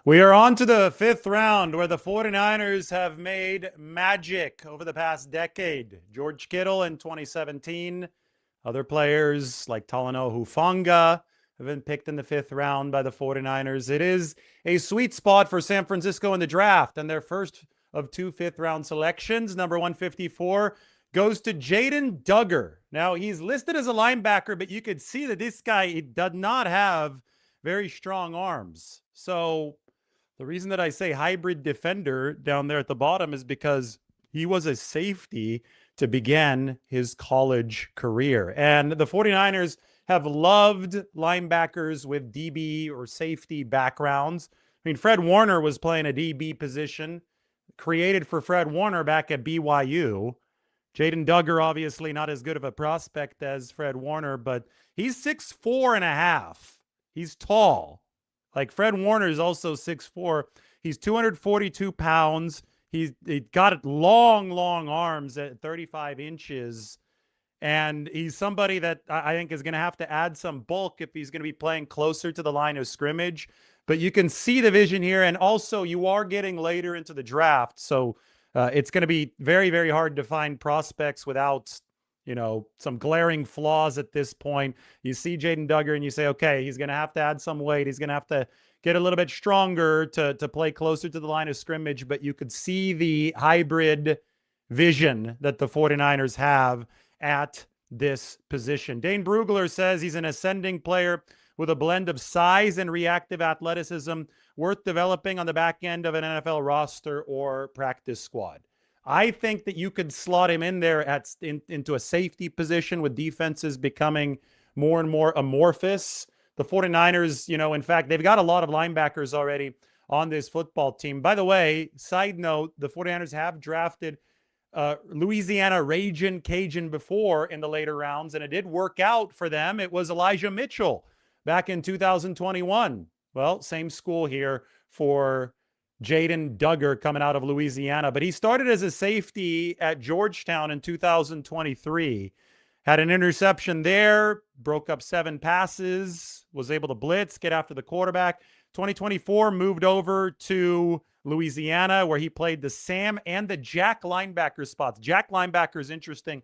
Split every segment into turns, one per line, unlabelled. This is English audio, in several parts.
We are on to the fifth round where the 49ers have made magic over the past decade. George Kittle in 2017. Other players like Talanoa Hufanga have been picked in the fifth round by the 49ers. It is a sweet spot for San Francisco in the draft, and their first of two fifth round selections, number 154, goes to Jaden Dugger. Now, he's listed as a linebacker, but you could see that this guy does not have very strong arms. So the reason that I say hybrid defender down there at the bottom is because he was a safety to begin his college career. And the 49ers have loved linebackers with DB or safety backgrounds. I mean, Fred Warner was playing a DB position created for Fred Warner back at BYU. Jaden Dugger, obviously not as good of a prospect as Fred Warner, but he's 6'4" and a half. He's tall. Like Fred Warner is also 6'4". He's 242 pounds. He got long arms at 35 inches. And he's somebody that I think is going to have to add some bulk if he's going to be playing closer to the line of scrimmage. But you can see the vision here. And also, you are getting later into the draft. So it's going to be very, very hard to find prospects without, some glaring flaws at this point. You see Jaden Dugger and you say, okay, he's going to have to add some weight. He's going to have to get a little bit stronger to play closer to the line of scrimmage. But you could see the hybrid vision that the 49ers have at this position. Dane Brugler says he's an ascending player with a blend of size and reactive athleticism worth developing on the back end of an NFL roster or practice squad. I think that you could slot him in there into a safety position with defenses becoming more and more amorphous. The 49ers, in fact, they've got a lot of linebackers already on this football team. By the way, side note, the 49ers have drafted Louisiana Ragin' Cajun before in the later rounds, and it did work out for them. It was Elijah Mitchell back in 2021. Well, same school here for Jaden Dugger coming out of Louisiana, but he started as a safety at Georgetown in 2023. Had an interception there, broke up 7 passes, was able to blitz, get after the quarterback. 2024 moved over to Louisiana, where he played the Sam and the Jack linebacker spots. Jack linebacker is interesting.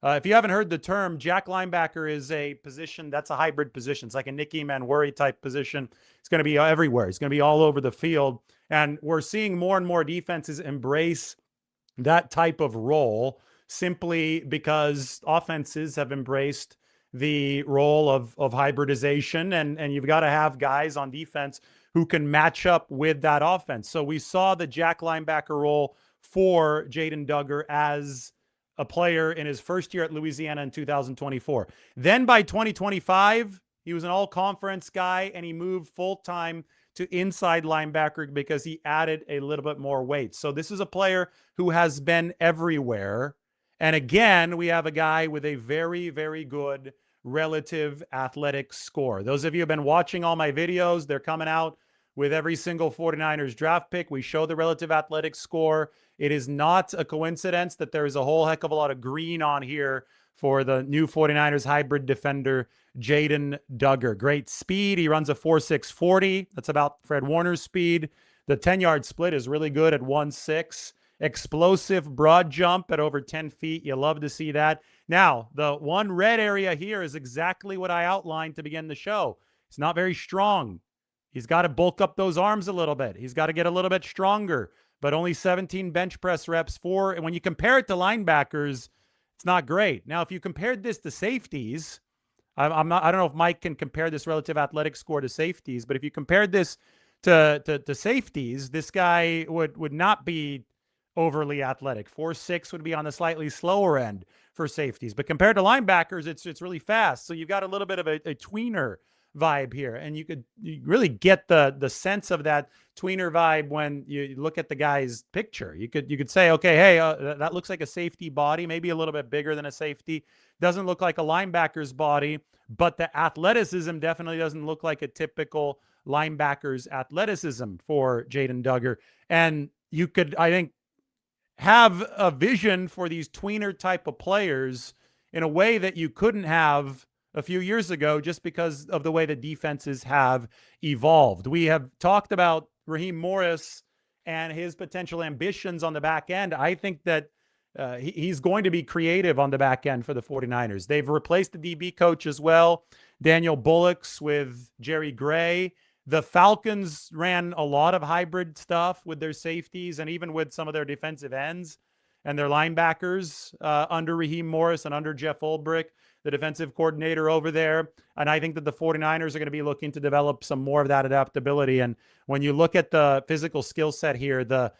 If you haven't heard the term, Jack linebacker is a position that's a hybrid position. It's like a Nicky Manwari type position. It's going to be everywhere. It's going to be all over the field. And we're seeing more and more defenses embrace that type of role simply because offenses have embraced the role of hybridization. And you've got to have guys on defense who can match up with that offense. So we saw the Jack linebacker role for Jaden Dugger as a player in his first year at Louisiana in 2024. Then by 2025, he was an all-conference guy, and he moved full-time to inside linebacker because he added a little bit more weight. So this is a player who has been everywhere. And again, we have a guy with a very, very good relative athletic score. Those of you who have been watching all my videos, they're coming out with every single 49ers draft pick. We show the relative athletic score. It is not a coincidence that there is a whole heck of a lot of green on here for the new 49ers hybrid defender, Jaden Dugger. Great speed. He runs a 4.6 40. That's about Fred Warner's speed. The 10-yard split is really good at 1.6. Explosive broad jump at over 10 feet. You love to see that. Now, the one red area here is exactly what I outlined to begin the show. It's not very strong. He's got to bulk up those arms a little bit. He's got to get a little bit stronger, but only 17 bench press reps for. And when you compare it to linebackers, it's not great. Now, if you compared this to safeties, I don't know if Mike can compare this relative athletic score to safeties, but if you compared this to safeties, this guy would not be overly athletic. 4.6 would be on the slightly slower end for safeties, but compared to linebackers, it's really fast. So you've got a little bit of a tweener vibe here, and you really get the sense of that tweener vibe when you look at the guy's picture. You could say, okay, hey, that looks like a safety body, maybe a little bit bigger than a safety. Doesn't look like a linebacker's body, but the athleticism definitely doesn't look like a typical linebacker's athleticism for Jaden Dugger. And you could, I think, have a vision for these tweener type of players in a way that you couldn't have a few years ago just because of the way the defenses have evolved. We have talked about Raheem Morris and his potential ambitions on the back end, I think that he's going to be creative on the back end for the 49ers. They've replaced the DB coach as well, Daniel Bullocks with Jerry Gray. The Falcons ran a lot of hybrid stuff with their safeties and even with some of their defensive ends and their linebackers under Raheem Morris and under Jeff Ulbrich, the defensive coordinator over there. And I think that the 49ers are going to be looking to develop some more of that adaptability. And when you look at the physical skill set here, the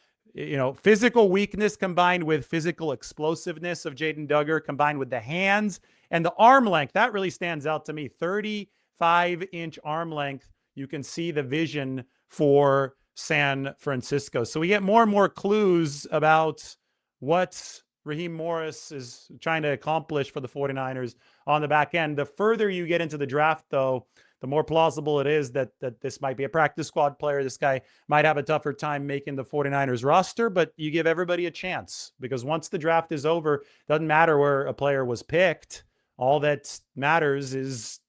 physical weakness combined with physical explosiveness of Jaden Dugger, combined with the hands and the arm length, that really stands out to me. 35-inch arm length. You can see the vision for San Francisco. So we get more and more clues about what Raheem Morris is trying to accomplish for the 49ers on the back end. The further you get into the draft, though, the more plausible it is that this might be a practice squad player. This guy might have a tougher time making the 49ers roster, but you give everybody a chance, because once the draft is over, it doesn't matter where a player was picked. All that matters is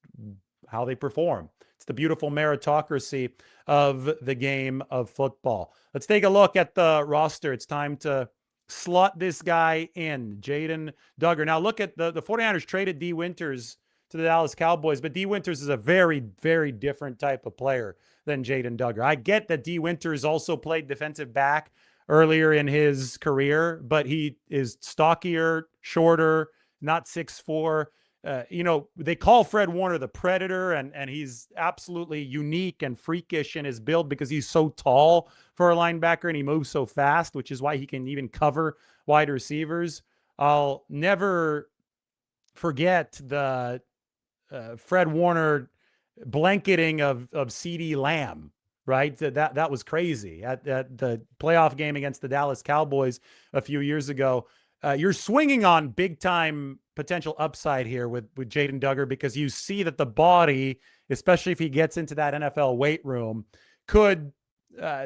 how they perform. It's the beautiful meritocracy of the game of football. Let's take a look at the roster. It's time to slot this guy in, Jaden Dugger. Now look at the 49ers traded D. Winters to the Dallas Cowboys, but D. Winters is a very, very different type of player than Jaden Dugger. I get that D. Winters also played defensive back earlier in his career, but he is stockier, shorter, not 6'4". They call Fred Warner the Predator, and he's absolutely unique and freakish in his build because he's so tall for a linebacker and he moves so fast, which is why he can even cover wide receivers. I'll never forget the Fred Warner blanketing of CeeDee Lamb, right? That was crazy at the playoff game against the Dallas Cowboys a few years ago. You're swinging on big time potential upside here with Jaden Dugger, because you see that the body, especially if he gets into that NFL weight room, could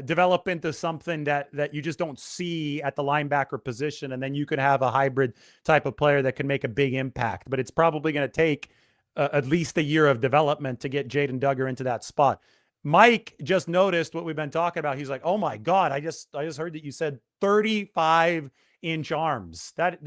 develop into something that you just don't see at the linebacker position. And then you could have a hybrid type of player that can make a big impact, but it's probably going to take at least a year of development to get Jaden Dugger into that spot. Mike just noticed what we've been talking about. He's like, oh my God, I just heard that you said 35-inch arms. That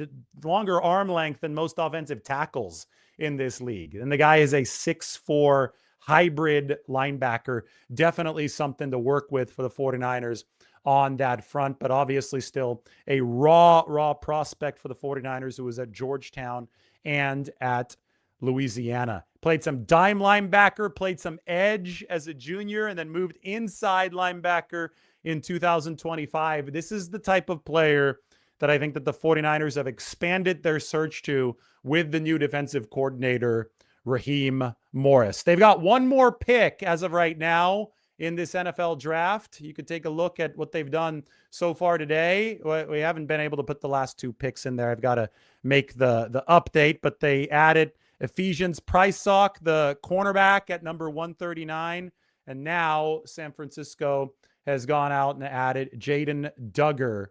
longer arm length than most offensive tackles in this league. And the guy is a 6'4" hybrid linebacker. Definitely something to work with for the 49ers on that front, but obviously still a raw prospect for the 49ers, who was at Georgetown and at Louisiana. Played some dime linebacker, played some edge as a junior, and then moved inside linebacker in 2025. This is the type of player that I think that the 49ers have expanded their search to with the new defensive coordinator, Raheem Morris. They've got one more pick as of right now in this NFL draft. You could take a look at what they've done so far today. We haven't been able to put the last two picks in there. I've got to make the update, but they added Ephesians Prysock, the cornerback, at number 139. And now San Francisco has gone out and added Jaden Dugger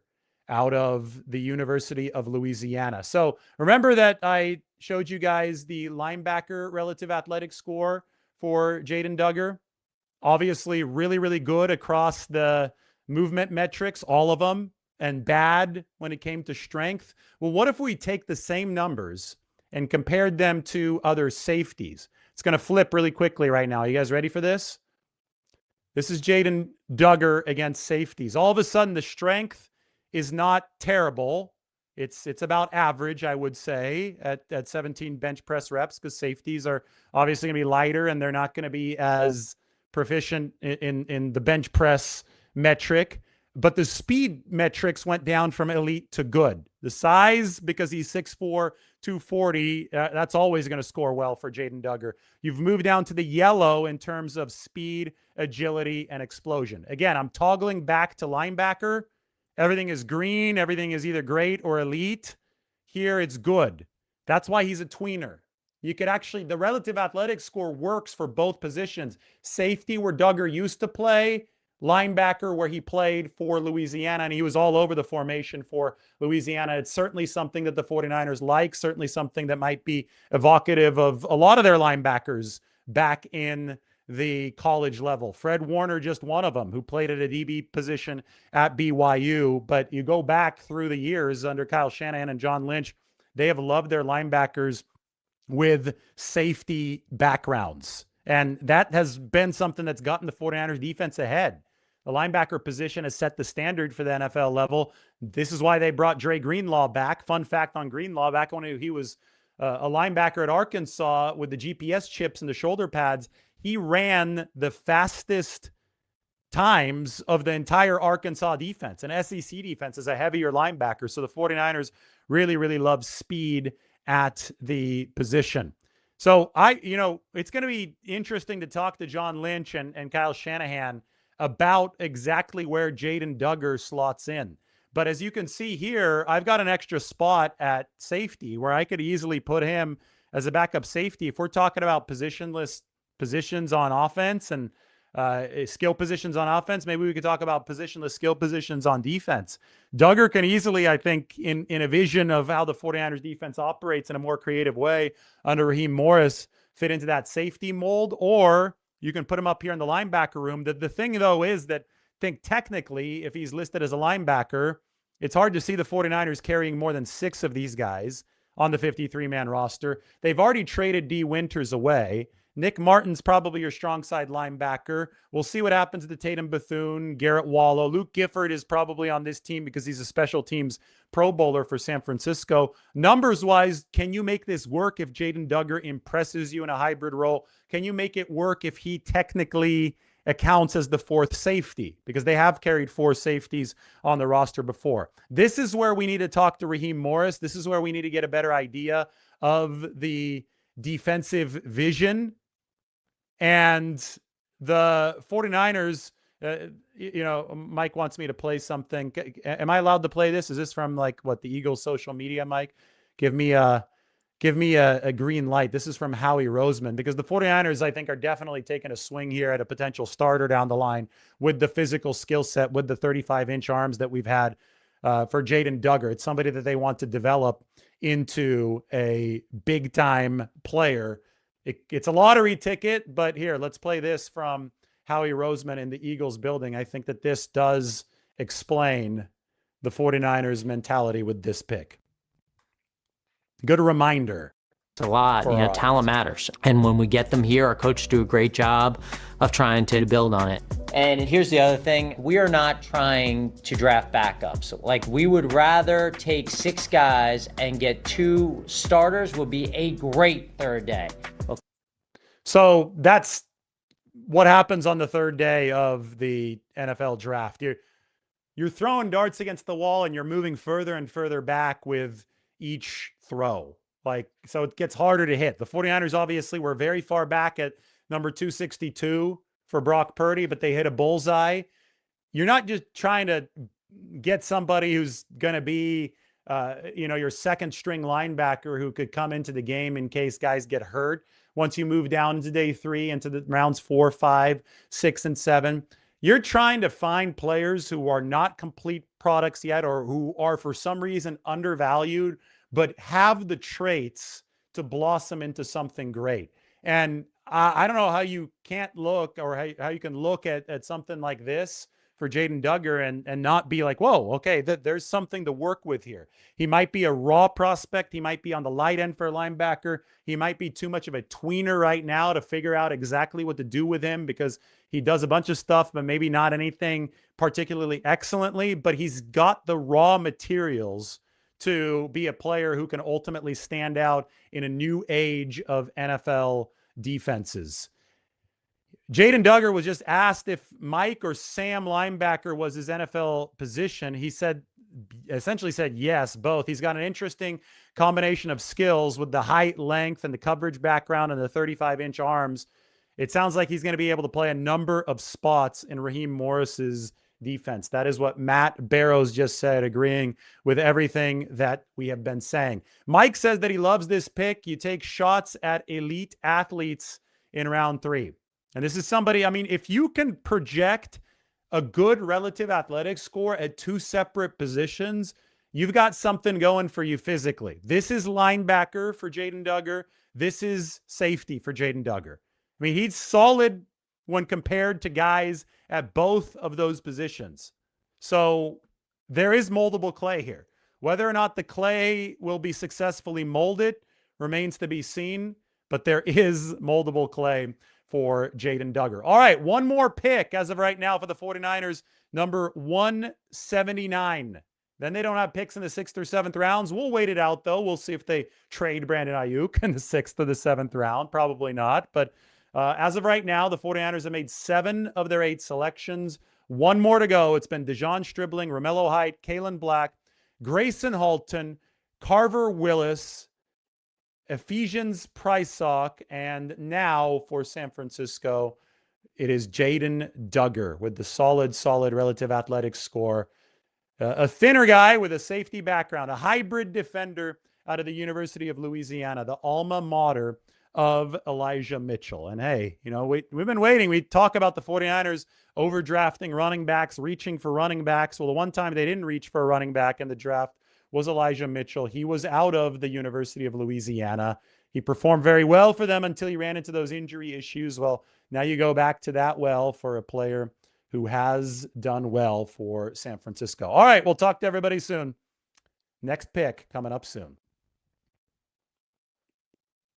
out of the University of Louisiana. So remember that I showed you guys the linebacker relative athletic score for Jaden Dugger. Obviously really, really good across the movement metrics, all of them, and bad when it came to strength. Well, what if we take the same numbers and compared them to other safeties? It's going to flip really quickly right now. You guys ready for this? This is Jaden Dugger against safeties. All of a sudden, the strength is not terrible. It's about average, I would say, at 17 bench press reps, because safeties are obviously going to be lighter and they're not going to be as proficient in the bench press metric. But the speed metrics went down from elite to good. The size, because he's 6'4", 240, that's always going to score well for Jaden Dugger. You've moved down to the yellow in terms of speed, agility, and explosion. Again, I'm toggling back to linebacker. Everything is green. Everything is either great or elite. Here it's good. That's why he's a tweener. You could actually, the relative athletic score works for both positions. Safety, where Dugger used to play, linebacker, where he played for Louisiana, and he was all over the formation for Louisiana. It's certainly something that the 49ers like, certainly something that might be evocative of a lot of their linebackers back in the college level. Fred Warner, just one of them, who played at a DB position at BYU. But you go back through the years under Kyle Shanahan and John Lynch, they have loved their linebackers with safety backgrounds. And that has been something that's gotten the 49ers defense ahead. The linebacker position has set the standard for the NFL level. This is why they brought Dre Greenlaw back. Fun fact on Greenlaw, back when he was a linebacker at Arkansas with the GPS chips and the shoulder pads, he ran the fastest times of the entire Arkansas defense. An SEC defense is a heavier linebacker. So the 49ers really, really love speed at the position. So it's going to be interesting to talk to John Lynch and Kyle Shanahan about exactly where Jaden Dugger slots in. But as you can see here, I've got an extra spot at safety where I could easily put him as a backup safety. If we're talking about positionless positions on offense and skill positions on offense, maybe we could talk about positionless skill positions on defense. Dugger can easily, I think, in a vision of how the 49ers defense operates in a more creative way under Raheem Morris, fit into that safety mold, or you can put him up here in the linebacker room. The thing, though, is that I think technically, if he's listed as a linebacker, it's hard to see the 49ers carrying more than 6 of these guys on the 53-man roster. They've already traded D. Winters away. Nick Martin's probably your strong side linebacker. We'll see what happens to Tatum Bethune, Garrett Wallow. Luke Gifford is probably on this team because he's a special teams Pro Bowler for San Francisco. Numbers-wise, can you make this work if Jaden Dugger impresses you in a hybrid role? Can you make it work if he technically accounts as the 4th safety? Because they have carried 4 safeties on the roster before. This is where we need to talk to Raheem Morris. This is where we need to get a better idea of the defensive vision. And the 49ers, Mike wants me to play something. Am I allowed to play this? Is this from the Eagles social media, Mike? Give me a green light. This is from Howie Roseman, because the 49ers, I think, are definitely taking a swing here at a potential starter down the line with the physical skill set, with the 35-inch arms that we've had for Jaden Dugger. It's somebody that they want to develop into a big-time player. It's a lottery ticket, but here, let's play this from Howie Roseman in the Eagles building. I think that this does explain the 49ers mentality with this pick. Good reminder.
A lot, talent matters. And when we get them here, our coaches do a great job of trying to build on it. And here's the other thing. We are not trying to draft backups. We would rather take 6 guys and get 2 starters would be a great third day. Okay.
So that's what happens on the third day of the NFL draft. You're throwing darts against the wall and you're moving further and further back with each throw. So it gets harder to hit. The 49ers obviously were very far back at number 262 for Brock Purdy, but they hit a bullseye. You're not just trying to get somebody who's going to be, your second string linebacker who could come into the game in case guys get hurt. Once you move down to day 3 into the rounds 4, 5, 6, and 7, you're trying to find players who are not complete products yet, or who are for some reason undervalued, but have the traits to blossom into something great. And I don't know how you can't look, or how you can look at something like this for Jaden Dugger and not be like, whoa, okay, there's something to work with here. He might be a raw prospect. He might be on the light end for a linebacker. He might be too much of a tweener right now to figure out exactly what to do with him, because he does a bunch of stuff, but maybe not anything particularly excellently. But he's got the raw materials to be a player who can ultimately stand out in a new age of NFL defenses. Jaden Dugger was just asked if Mike or Sam linebacker was his NFL position. He essentially said yes, both. He's got an interesting combination of skills with the height, length, and the coverage background and the 35-inch arms. It sounds like he's going to be able to play a number of spots in Raheem Morris's defense. That is what Matt Barrows just said, agreeing with everything that we have been saying. Mike says that he loves this pick. You take shots at elite athletes in round 3. And this is somebody, if you can project a good relative athletic score at 2 separate positions, you've got something going for you physically. This is linebacker for Jaden Dugger. This is safety for Jaden Dugger. He's solid when compared to guys at both of those positions. So there is moldable clay here. Whether or not the clay will be successfully molded remains to be seen, but there is moldable clay for Jaden Dugger. All right, one more pick as of right now for the 49ers, number 179. Then they don't have picks in the 6th or 7th rounds. We'll wait it out, though. We'll see if they trade Brandon Ayuk in the 6th or the 7th round. Probably not. But as of right now, the 49ers have made 7 of their 8 selections. One more to go. It's been Dejon Stribling, Romello Height, Kalen Black, Grayson Halton, Carver Willis, Ephesians Prysock, and now for San Francisco, it is Jaden Dugger with the solid relative athletic score. A thinner guy with a safety background, a hybrid defender out of the University of Louisiana, the alma mater of Elijah Mitchell. And hey, you know, we've been waiting. We talk about the 49ers overdrafting running backs, reaching for running backs. Well, the one time they didn't reach for a running back in the draft was Elijah Mitchell. He was out of the University of Louisiana. He performed very well for them until he ran into those injury issues. Well, now you go back to that well for a player who has done well for San Francisco. All right, we'll talk to everybody soon. Next pick coming up soon.